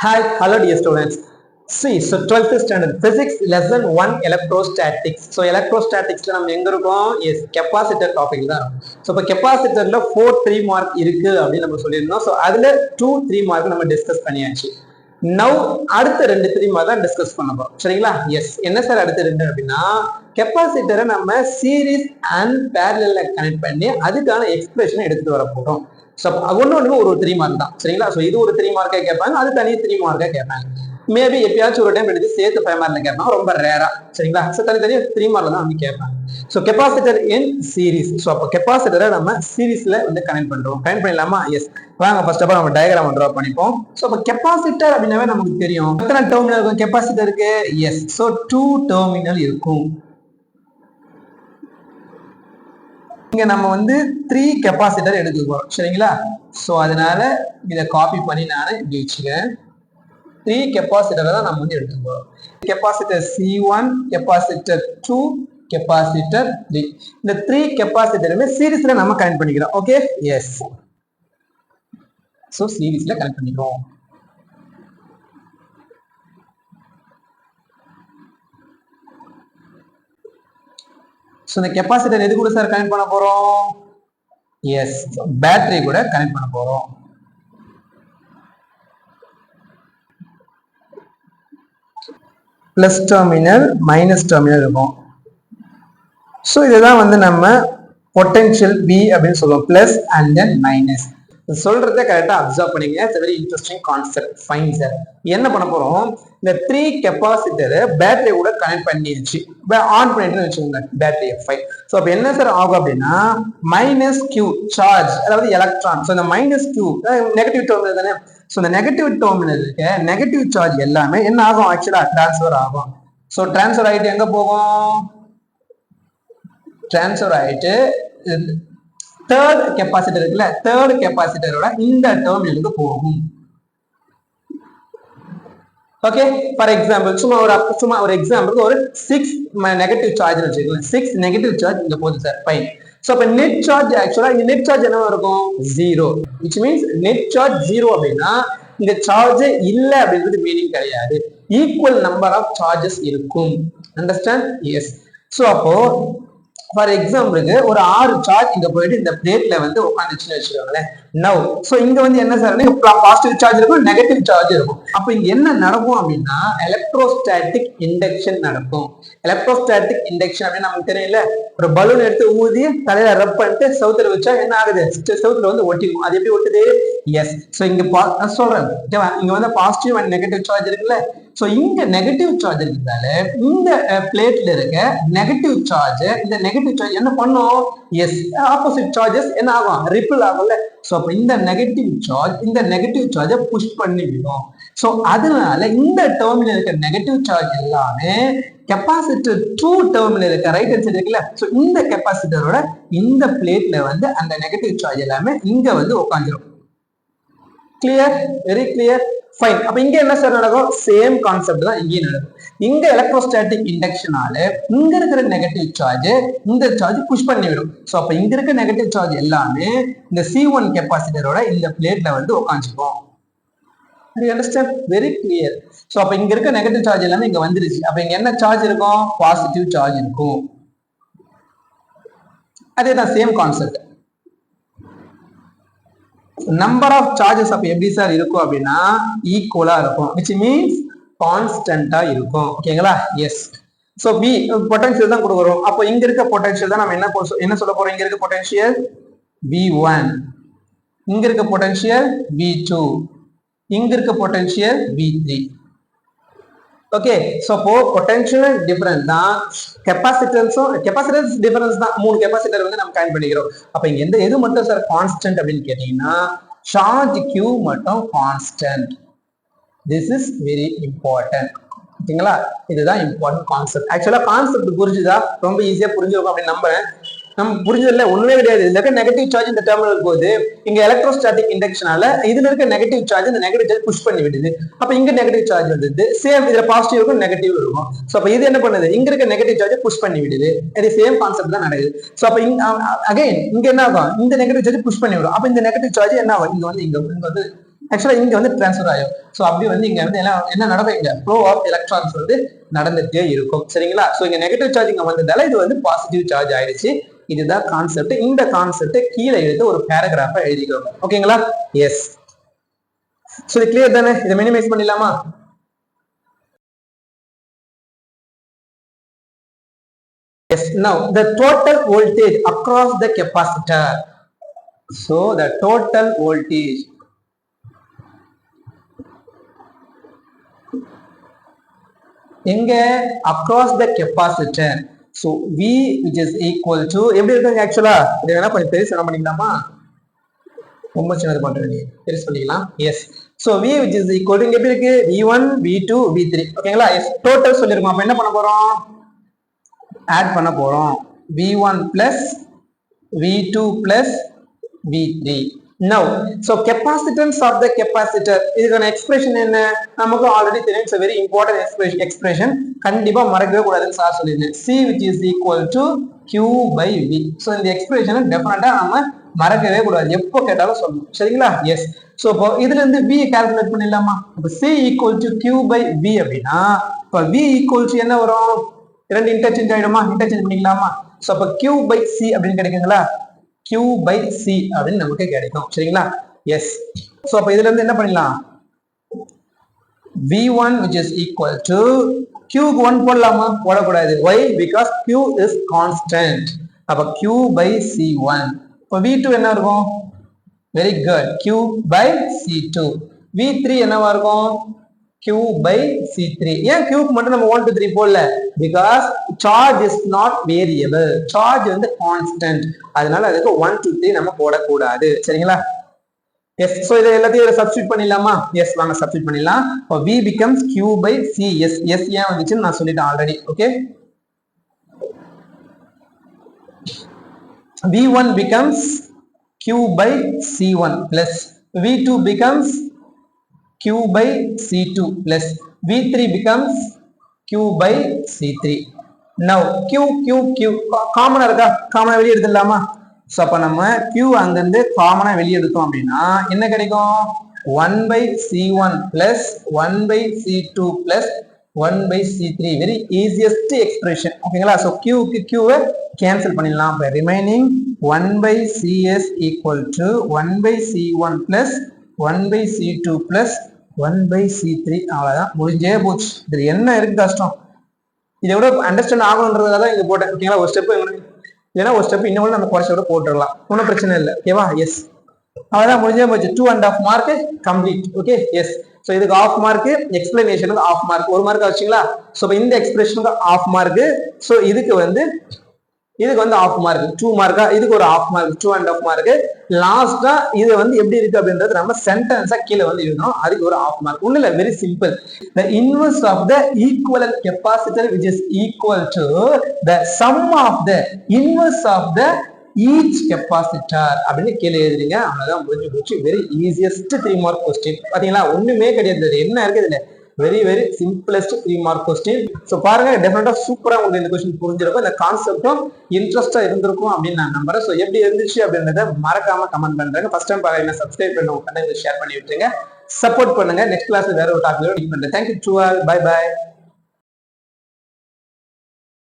Hi, hello dear students. See, so 12th standard physics lesson 1 electrostatics. So electrostatics நம்ம எங்க இருக்கோம்? Yes, capacitor topic தான். So இப்போ capacitorல 4 3 mark இருக்கு அப்படின்னு நம்ம சொல்லியிருந்தோம். So அதுல 2 3 mark நம்ம டிஸ்கஸ் பண்ணியாச்சு. Now அடுத்த 2 3 mark தான் டிஸ்கஸ் பண்ண போறோம். சரிங்களா? Yes. என்ன சார் அடுத்த 2 அப்படின்னா கெப்பாசிட்டரை நம்ம சீரிஸ் அண்ட் பேரலல்ல கனெக்ட் பண்ணி அதுக்கான எக்ஸ்பிரஷன் எடுத்துட்டு வர போறோம். ஸோ ஒன்று ஒரு 3 மார்க் தான். சரிங்களா? ஸோ இது ஒரு 3 மார்க்கா கேட்பாங்க, அது தனியாக 3 மார்க்கா கேட்பாங்க. மேபி எப்பயாச்சும் ஒரு டைம் எடுத்து சேர்த்து 5 மார்க்ல கேட்பாங்க, ரொம்ப ரேரா. சரிங்களா? ஸோ தனித்தனியாக 3 மார்க்ல தான் வந்து கேட்பாங்க. So capacitor in series. So அப்போ கெப்பாசிட்டரை நம்ம சீரிஸ்ல வந்து கனெக்ட் பண்றோம். கனெக்ட் பண்ணிடலாமா? எஸ். வாங்க ஃபர்ஸ்ட் ஆஃப் ஆல் நம்ம டயக்ராம் ட்ரா பண்ணிப்போம். ஸோ அப்போ கெப்பாசிட்டர் அப்படின்னாவே நமக்கு தெரியும் எத்தனை டெர்மினல் இருக்கும் கெப்பாசிட்டருக்கு. எஸ். ஸோ 2 டெர்மினல் இருக்கும். இங்க நம்ம வந்து 3 கெப்பாசிட்டர் எடுக்க போறோம். சரிங்களா? சோ அதனால இத காப்பி பண்ணி நான் இங்க வச்சுக்கிறேன். 3 கெப்பாசிட்டரை தான் நம்ம வந்து எடுக்க போறோம். Capacitor C1, capacitor 2, capacitor 3. இந்த 3 கெப்பாசிட்டருமே சீரிஸ்ல நம்ம கனெக்ட் பண்ணிக்கிறோம். ஓகே? எஸ். சோ சீரிஸ்ல கனெக்ட் பண்ணிக்கிறோம். ஸோ இந்த கெப்பாசிட்டர் எது கூட சார் கனெக்ட் பண்ண போறோம்? எஸ், பேட்டரி கூட கனெக்ட் பண்ண போறோம். பிளஸ் டெர்மினல் மைனஸ் டெர்மினல் இருக்கும். ஸோ இதுதான் வந்து நம்ம பொட்டன்ஷியல் V அப்படின்னு சொல்லுவோம். Plus and then minus. சொல்றத கரெக்டா அப்சர்வ் பண்ணீங்க. It's very interesting concept. Fine sir. என்ன பண்ண போறோம்? இந்த 3 கெப்பாசிட்டர் பேட்டரி கூட கனெக்ட் பண்ணிடுச்சு. ஆன் பண்ணிட்டு வச்சுக்கோங்க பேட்டரியை. ஃபைன். ஸோ அப்போ என்ன சார் ஆகும் அப்படின்னா மைனஸ் கியூ சார்ஜ், அதாவது எலக்ட்ரான். ஸோ இந்த மைனஸ் கியூ நெகட்டிவ் டெர்மினல் தானே. ஸோ இந்த நெகட்டிவ் டெர்மினலுக்கு நெகட்டிவ் சார்ஜ் எல்லாமே என்ன ஆகும்? ஆக்சுவலா டிரான்ஸ்ஃபர் ஆகும். ஸோ டிரான்ஸ்ஃபர் ஆகிட்டு எங்க போகும்? டிரான்ஸ்ஃபர் ஆகிட்டு தேர்ட் கெப்பாசிட்டர் இருக்குல்ல, தேர்ட் கெப்பாசிட்டரோட இந்த டெர்மினலுக்கு போகும். ஓகே, ஃபார் எக்ஸாம்பிள் சும்மா ஒரு எக்ஸாம்பிளுக்கு ஒரு 6 நெகட்டிவ் சார்ஜ் வச்சுக்கலாம். 6 நெகட்டிவ் சார்ஜ் இங்க போகுது சார். ஃபைன். சோ அப்ப நெட் சார்ஜ் ஆக்சுவலா இந்த நெட் சார்ஜ் என்னவா இருக்கும்? 0. which means நெட் சார்ஜ் 0 அப்படின்னா இந்த சார்ஜ் இல்ல அப்படின்றது மீனிங் கிடையாது. ஈக்குவல் நம்பர் ஆஃப் சார்ஜஸ் இருக்கும். அண்டர்ஸ்டாண்ட்? எஸ். சோ அப்போ ஃபார் எக்ஸாம்பிளுக்கு ஒரு 6 சார்ஜ் இங்க போயிட்டு இந்த பிளேட்ல வந்து உட்காந்துச்சுன்னு வச்சுக்கோங்களேன். நவ் சோ இங்க வந்து என்ன சார், பாசிட்டிவ் சார்ஜ் இருக்கும், நெகட்டிவ் சார்ஜ் இருக்கும். அப்ப இங்க என்ன நடக்கும் அப்படின்னா எலக்ட்ரோஸ்டாட்டிக் இண்டக்ஷன் நடக்கும். எலக்ட்ரோஸ்டாட்டிக் இண்டக்ஷன் அப்படின்னு நமக்கு தெரியல. ஒரு பலூன் எடுத்து ஊதி தலையில ரப் பண்ணிட்டு செவுத்துல வச்சா என்ன ஆகுது? செவுத்துல வந்து ஒட்டிக்கும். அது எப்படி ஒட்டுது? எஸ். சோ இங்க சொல்றேன், இங்க வந்து பாசிட்டிவ் அண்ட் நெகட்டிவ் சார்ஜ் இருக்குல்ல. சோ இங்க நெகட்டிவ் சார்ஜ் இருக்கிறதால இந்த பிளேட்ல இருக்க நெகட்டிவ் சார்ஜ், இந்த நெகட்டிவ் சார்ஜ் என்ன பண்ணும்? எஸ், ஆப்போசிட் சார்ஜஸ் என்ன ஆகும்? ரிப்பிள் ஆகும்ல. சோ அப்ப இந்த நெகட்டிவ் சார்ஜை புஷ் பண்ணி விடும். சோ அதனால இந்த டெர்மினல் இருக்க நெகட்டிவ் சார்ஜ் எல்லாமே கெப்பாசிட்டர் 2 டெர்மினல் இருக்க ரைட் ஹேண்ட் சைடு இருக்குல்ல, சோ இந்த கெப்பாசிட்டரோட இந்த பிளேட்ல வந்து அந்த நெகட்டிவ் சார்ஜ் எல்லாமே இங்க வந்து உட்காந்துரும். கிளியர்? Very clear. ஃபைன். அப்ப இங்க என்ன சார் நடக்கும்? சேம் கான்செப்ட் தான் இங்கே நடக்கும். இங்க எலக்ட்ரோஸ்டாட்டிக் இண்டக்ஷனால இங்க இருக்கிற நெகட்டிவ் சார்ஜ் இந்த சார்ஜ் புஷ் பண்ணி விடும். சோ அப்ப இங்க இருக்க நெகட்டிவ் சார்ஜ் எல்லாமே இந்த C1 கெப்பாசிட்டரோட இந்த பிளேட்ல வந்து உட்காந்துக்கும். You understand? Very clear. So அப்ப இங்க இருக்க நெகட்டிவ் சார்ஜ் எல்லாமே இங்க வந்துருச்சு. அப்ப இங்க என்ன சார்ஜ் இருக்கும்? பாசிட்டிவ் சார்ஜ் இருக்கும். அதேதான் same concept. Number of charges அப்ப எப்படி சார் இருக்கும் அப்படின்னா ஈக்குவலா இருக்கும். which means கான்ஸ்டன்டா இருக்கும். ஓகேங்களா? எஸ். சோ V பொட்டன்ஷியல் தான் கொடுக்குறோம். அப்போ இங்க இருக்க பொட்டன்ஷியல் தான் நம்ம என்ன சொல்ல போறோம்? இங்க இருக்க பொட்டன்ஷியல் V1, இங்க இருக்க பொட்டன்ஷியல் V2, இங்க இருக்க பொட்டன்ஷியல் V3. ஓகே, சோ அப்போ பொட்டன்ஷியல் டிஃபரன்ஸ் தான், கெப்பாசிட்டன்ஸ் டிஃபரன்ஸ் தான். 3 கெப்பாசிட்டர் வந்து நம்ம கனெக்ட் பண்ணிக்கிறோம். அப்ப இங்க எது மட்டும் சார் கான்ஸ்டன்ட் அப்படின்னு கேட்டீங்கன்னா சார்ஜ் Q மட்டும் constant. This is very important. ஓகேங்களா? இதுதான் இம்பார்ட்டன்ட் கான்செப்ட். ஆக்சுவலா கான்செப்ட் புரிஞ்சுதா? ரொம்ப ஈஸியா புரிஞ்சிருக்கும் அப்படின்னு நம்புறேன். நம்ம புரிஞ்சதில்ல, ஒண்ணுமே கிடையாது. இதுல இருக்க நெகட்டிவ் சார்ஜ் இந்த டெர்மினல் போகுது. இங்க எலக்ட்ரோஸ்டாட்டிக் இண்டக்ஷனால இதுல இருக்க நெகட்டிவ் சார்ஜ் இந்த நெகட்டிவ் சார்ஜ் புஷ் பண்ணி விடுது. அப்ப இங்க நெகட்டிவ் சார்ஜ் வந்தது. சேம் இதுல பாசிட்டிவ் இருக்கும், நெகட்டிவ் இருக்கும். சோ அப்ப இது என்ன பண்ணுது? இங்க இருக்க நெகட்டிவ் சார்ஜ் புஷ் பண்ணி விடுது. இது சேம் கான்செப்ட் தான் நடக்குது. சோ அப்ப அகைன் இங்க என்ன ஆகும்? இந்த நெகட்டிவ் சார்ஜ் புஷ் பண்ணி விடும். அப்ப இந்த நெகட்டிவ் சார்ஜ் என்ன ஆகும்? இங்க வந்து ஆக்சுவலா இங்க வந்து டிரான்ஸ்ஃபர் ஆகும். ஸோ அப்படி வந்து இங்க வந்து என்ன நடக்கும், இங்க ஃப்ளோ ஆஃப் எலக்ட்ரான்ஸ் வந்து நடந்துட்டே இருக்கும். சரிங்களா? ஸோ இங்க நெகட்டிவ் சார்ஜ் இங்க வந்ததால இது வந்து பாசிட்டிவ் சார்ஜ் ஆயிடுச்சு. இதுதான் கான்செப்ட். இந்த கான்செப்ட் கீழே எடுத்து ஒரு பேராகிராஃபா எழுதிக்கோங்க. ஓகேங்களா? எஸ். ஸோ இது கிளியர் தானே? இதை மினிமைஸ் பண்ணிடலாமா? Yes. Now the total voltage across the capacitor. So the total voltage எங்க across the capacitor. So V which is equal to எப்படி இருக்குங்க ஆக்சுவலா? இதை வேணா கொஞ்சம் பெருசு என்ன பண்ணிக்கலாமா? ரொம்ப சின்னது பண்றீங்க, பெருசு பண்ணிக்கலாம். S. So V which is equal to இங்க எப்படி இருக்கு? V1 V2 V3. ஓகேங்களா? எஸ். டோட்டல் சொல்லிருக்கோம். அப்ப என்ன பண்ண போறோம்? ஆட் பண்ண போறோம். V1 plus V2 plus V3. Now, so capacitance of the capacitor. இதுக்கான எக்ஸ்பிரஷன் என்ன? நமக்கு ஆல்ரெடி தெரியும். It's a very important expression. கண்டிப்பா மறக்கவே கூடாதுன்னு சார் சொல்லிருந்தேன். C which is equal to Q by V. So இந்த எக்ஸ்பிரஷனை டெஃபினட்டா நம்ம மறக்கவே கூடாது. எப்போ கேட்டாலும் சொல்லணும். சரிங்களா? எஸ். சோ இப்போ இதுல இருந்து V கால்குலேட் பண்ணிடலாமா? இப்போ C equal to Q by V அப்படின்னா இப்போ V equal to என்ன வரும்? இரண்டு இன்டர்சேஞ்ச் ஆயிடுமா? இன்டர்சேஞ்ச் பண்ணிக்கலாமா? சோ அப்ப Q by C அப்படின்னு கிடைக்குங்களா? Q by C அப்படின்னு நமக்கு கிடைக்கும். சரிங்களா? எஸ். சோ அப்ப இதுல இருந்து என்ன பண்ணலாம்? V1 which is equal to Q க்கு 1 போடலாமா? போடக்கூடாது. Why? Because Q is constant. அப்ப Q by C1. இப்ப V2 என்ன இருக்கும்? Very good. Q by C2. V3 என்னவா இருக்கும்? Q by C3. ஏன் Q க்கு மட்டும் நம்ம 1 2 3 போடல? Because charge is not variable. Charge வந்து constant. அதனால அதுக்கு 1 2 3 நம்ம போடக்கூடாது. சரிங்களா? எஸ். சோ இதை எல்லாத்தையும் சப்ஸ்டிட்யூட் பண்ணிடலாமா? எஸ், வாங்க சப்ஸ்டிட்யூட் பண்ணிடலாம். இப்போ V becomes Q by C. Yes yes ஏன் வந்துச்சுன்னு நான் சொல்லிட்டேன் already. Okay. V1 becomes Q by C1 plus V2 becomes Q by C2 plus V3 becomes Q by C3. Now Q Q Q காமனா இருக்கா? காமனா வெளியே எடுத்துடலாமா? சோ அப்ப நம்ம Q அங்கிருந்து காமனா வெளியே எடுத்தோம் அப்படின்னா என்ன கிடைக்கும்? 1 by C1 plus 1 by C2 plus 1 by C3. Very easiest expression. ஓகேங்களா? சோ Q க்கு Q வை கேன்சல் பண்ணிடலாம். by remaining 1 by CS equal to 1 by C1 plus 1 by C2 plus 1 by C3. அவ்வளவுதான், முடிஞ்சே போச்சு. இதுல என்ன இருக்கு கஷ்டம்? இதை விட அண்டர்ஸ்டாண்ட் ஆகணுன்றதுதான் இங்க போட்டேன். ஓகேங்களா? ஒரு ஸ்டெப் இல்லைன்னா ஒரு ஸ்டெப் இன்னும் நம்ம குறைச்ச விட போட்டுடலாம். ஒன்றும் பிரச்சனை இல்லை. ஓகேவா? எஸ். அவ்வளவுதான், முடிஞ்சே போச்சு. 2.5 mark complete. Okay. Yes. So இதுக்கு ஆஃப் மார்க், எக்ஸ்பிளனேஷனுக்கு ஆஃப் மார்க், 1 மார்க் வச்சுங்களா? சோ இந்த எக்ஸ்பிரஷனுக்கு ஆஃப் மார்க். சோ இதுக்கு வந்து ஆஃப் மார்க் 2 மார்க்கா, இதுக்கு ஒரு ஆஃப் மார்க் 2.5 மார்க். லாஸ்டா இது வந்து எப்படி இருக்கு அப்படின்றது நம்ம சென்டென்ஸா கீழே வந்து எழுதணும். அதுக்கு ஒரு ஆஃப் மார்க். ஒண்ணு இல்ல, very simple. the inverse of the equivalent capacitor which is equal to the sum of the inverse of the each capacitor அப்படின்னு கீழே எழுதுறீங்க. அவ்வளவுதான், முடிஞ்சு போச்சு. Very easiest 3 mark question. பாத்தீங்களா? ஒண்ணுமே கிடையாது. என்ன இருக்கு இதுல? Very very simplest 3 mark question. So பாருங்க, டெஃபினட்டா சூப்பரா உங்களுக்கு இந்த கொஸ்டின் புரிஞ்சிருக்கும், இந்த கான்செப்டும் இன்ட்ரெஸ்டா இருந்திருக்கும் அப்படின்னு நான் நம்புறேன். ஸோ எப்படி இருந்துச்சு அப்படின்றத மறக்காம கமெண்ட் பண்றாங்க. ஃபர்ஸ்ட் டைம் பாருங்க, சப்ஸ்கிரைப் பண்ணி உங்க ஷேர் பண்ணி விட்டுருங்க. சப்போர்ட் பண்ணுங்க. நெக்ஸ்ட் கிளாஸ் வேற ஒரு டாபிக் மீட் பண்றேன். Thank you to all. Bye by.